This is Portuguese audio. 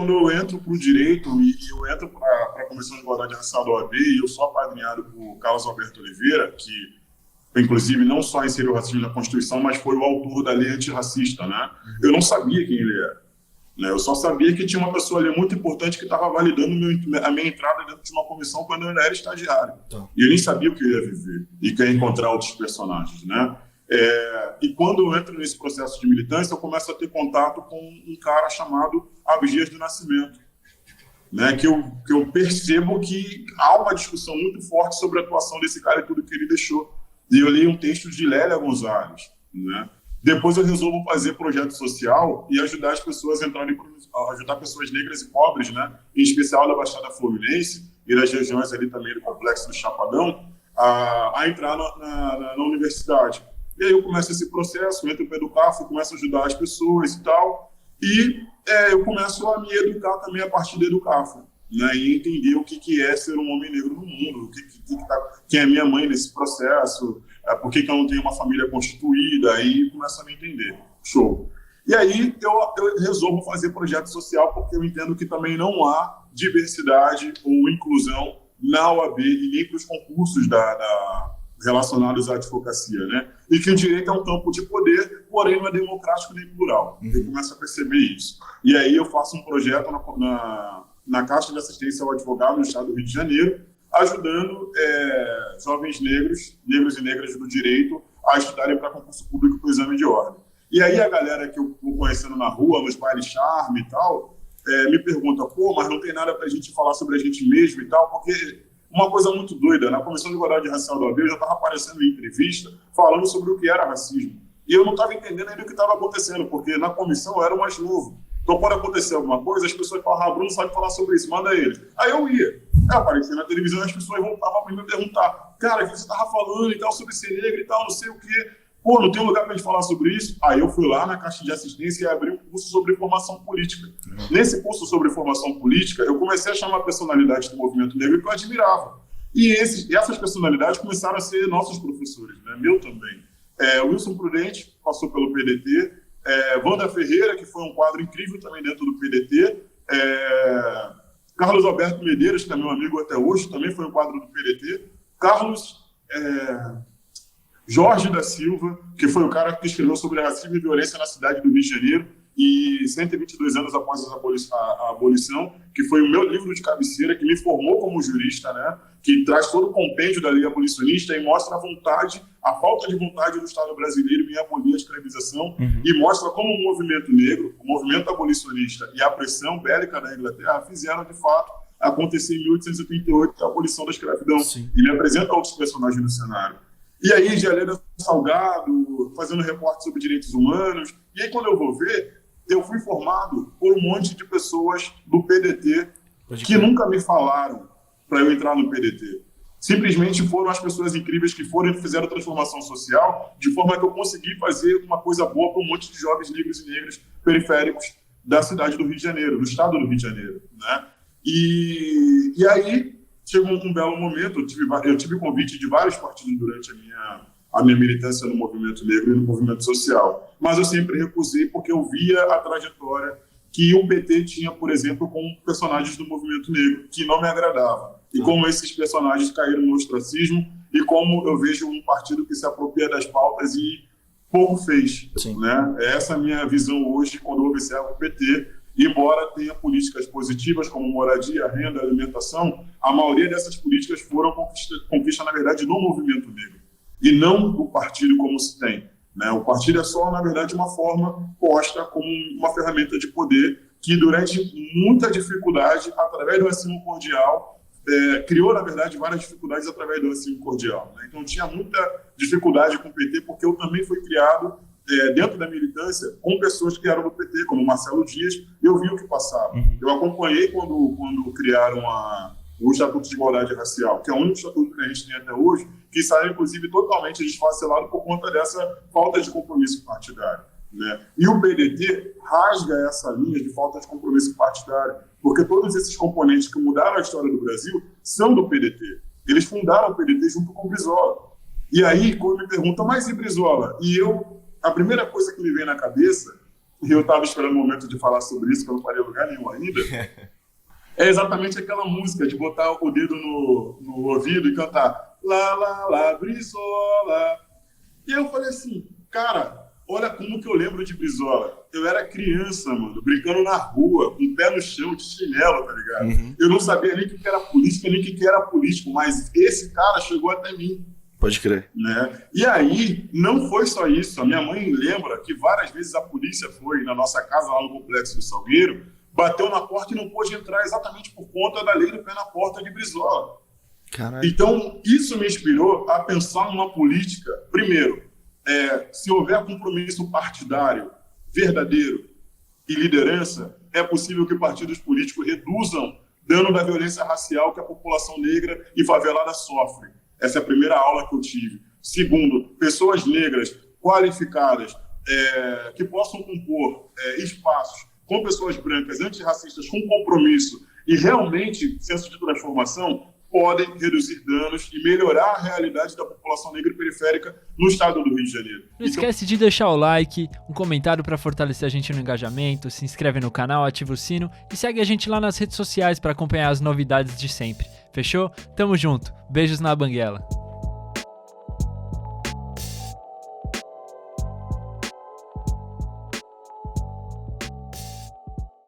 quando eu entro para o direito e eu entro para a Comissão de Igualdade Racial da OAB, e eu sou apadrinhado por Carlos Alberto Oliveira, que inclusive não só inseriu o racismo na Constituição, mas foi o autor da lei antirracista, né? Eu não sabia quem ele era, né? Eu só sabia que tinha uma pessoa ali muito importante que estava validando a minha entrada dentro de uma comissão quando eu ainda era estagiário. E eu nem sabia o que eu ia viver e que eu ia encontrar outros personagens, né? E quando eu entro nesse processo de militância, eu começo a ter contato com um cara chamado Abdias do Nascimento, né? Que eu percebo que há uma discussão muito forte sobre a atuação desse cara e tudo que ele deixou. E eu li um texto de Lélia Gonzalez, né? Depois eu resolvo fazer projeto social e ajudar as pessoas a entrarem, ajudar pessoas negras e pobres, né? Em especial da Baixada Fluminense e das regiões ali também do Complexo do Chapadão, a entrar na universidade. E aí eu começo esse processo, entro para educar, começo a ajudar as pessoas e tal, e eu começo a me educar também a partir da Educafro, né, e entender o que é ser um homem negro no mundo, quem é minha mãe nesse processo, por que eu não tenho uma família constituída, aí começo a me entender. Show. E aí eu resolvo fazer projeto social porque eu entendo que também não há diversidade ou inclusão na OAB e nem para os concursos relacionados à advocacia, né? E que o direito é um campo de poder, porém não é democrático nem plural. Eu começo a perceber isso. E aí eu faço um projeto na Caixa de Assistência ao Advogado no estado do Rio de Janeiro, ajudando jovens negros e negras do direito a estudarem para concurso público para o exame de ordem. E aí a galera que eu vou conhecendo na rua, nos bailes charme e tal, me pergunta, mas não tem nada para a gente falar sobre a gente mesmo e tal, porque uma coisa muito doida, na Comissão de Igualdade Racial da OAB eu já estava aparecendo em entrevista falando sobre o que era racismo. E eu não estava entendendo ainda o que estava acontecendo, porque na comissão eu era o mais novo. Então, quando acontecer alguma coisa, as pessoas falavam, Bruno sabe falar sobre isso, manda ele. Aí eu ia. Eu aparecia na televisão e as pessoas voltavam para me perguntar, cara, o que você estava falando e tal, sobre ser negro e tal, não sei o quê. Não tem um lugar para a gente falar sobre isso? Aí eu fui lá na Caixa de Assistência e abri um curso sobre formação política. Nesse curso sobre formação política, eu comecei a chamar personalidades do movimento negro que eu admirava. E essas personalidades começaram a ser nossos professores, né? Meu também. Wilson Prudente passou pelo PDT, Wanda Ferreira, que foi um quadro incrível também dentro do PDT, Carlos Alberto Medeiros, que é meu amigo até hoje, também foi um quadro do PDT, Jorge da Silva, que foi o cara que escreveu sobre racismo e violência na cidade do Rio de Janeiro, e 122 anos após a abolição, que foi o meu livro de cabeceira, que me formou como jurista, né? Que traz todo o compêndio da lei abolicionista e mostra a falta de vontade do Estado brasileiro em abolir a escravização, e mostra como o movimento negro, o movimento abolicionista e a pressão bélica da Inglaterra fizeram, de fato, acontecer em 1888 a abolição da escravidão. Sim. E me apresenta outros personagens no cenário. E aí, Geleda Salgado, fazendo reporte sobre direitos humanos. E aí, quando eu vou ver, eu fui formado por um monte de pessoas do PDT que nunca me falaram para eu entrar no PDT. Simplesmente foram as pessoas incríveis que foram e fizeram transformação social, de forma que eu consegui fazer uma coisa boa para um monte de jovens negros e negras periféricos da cidade do Rio de Janeiro, do estado do Rio de Janeiro, né? E aí chegou um belo momento, eu tive convite de vários partidos durante a minha militância no movimento negro e no movimento social, mas eu sempre recusei porque eu via a trajetória que o PT tinha, por exemplo, com personagens do movimento negro, que não me agradavam, e como esses personagens caíram no ostracismo, e como eu vejo um partido que se apropria das pautas e pouco fez. Né? Essa é a minha visão hoje quando eu observo o PT. Embora tenha políticas positivas como moradia, renda, alimentação, a maioria dessas políticas foram conquista, na verdade, no movimento negro, e não do partido como se tem. Né? O partido é só, na verdade, uma forma posta como uma ferramenta de poder que, durante muita dificuldade, através do ensino cordial, criou, na verdade, várias dificuldades através do ensino cordial. Né? Então, tinha muita dificuldade com o PT, porque eu também fui criado dentro da militância com pessoas que eram do PT, como Marcelo Dias, e eu vi o que passava. Eu acompanhei quando criaram o Estatuto de Igualdade Racial, que é o único estatuto que a gente tem até hoje, que saiu, inclusive, totalmente desfacelado por conta dessa falta de compromisso partidário. Né? E o PDT rasga essa linha de falta de compromisso partidário, porque todos esses componentes que mudaram a história do Brasil são do PDT. Eles fundaram o PDT junto com o Brizola. E aí, quando me perguntam, mas e Brizola? A primeira coisa que me vem na cabeça e eu estava esperando o momento de falar sobre isso, que eu não parei em lugar nenhum ainda, é exatamente aquela música de botar o dedo no ouvido e cantar lá, lá, lá, Brizola. E eu falei assim, cara, olha como que eu lembro de Brizola. Eu era criança, mano, brincando na rua, com o pé no chão, de chinelo, tá ligado? Uhum. Eu não sabia nem o que era política, nem o que era político, mas esse cara chegou até mim. Pode crer. Né? E aí, não foi só isso. A minha mãe lembra que várias vezes a polícia foi na nossa casa, lá no Complexo do Salgueiro, bateu na porta e não pôde entrar exatamente por conta da lei do pé na porta de Brizola. Caralho. Então, isso me inspirou a pensar numa política, primeiro, se houver compromisso partidário verdadeiro e liderança, é possível que partidos políticos reduzam dano da violência racial que a população negra e favelada sofre. Essa é a primeira aula que eu tive. Segundo, pessoas negras qualificadas que possam compor espaços com pessoas brancas antirracistas com compromisso e realmente senso de transformação podem reduzir danos e melhorar a realidade da população negra e periférica no estado do Rio de Janeiro. Não esquece de deixar o like, um comentário para fortalecer a gente no engajamento, se inscreve no canal, ativa o sino e segue a gente lá nas redes sociais para acompanhar as novidades de sempre. Fechou? Tamo junto. Beijos na banguela.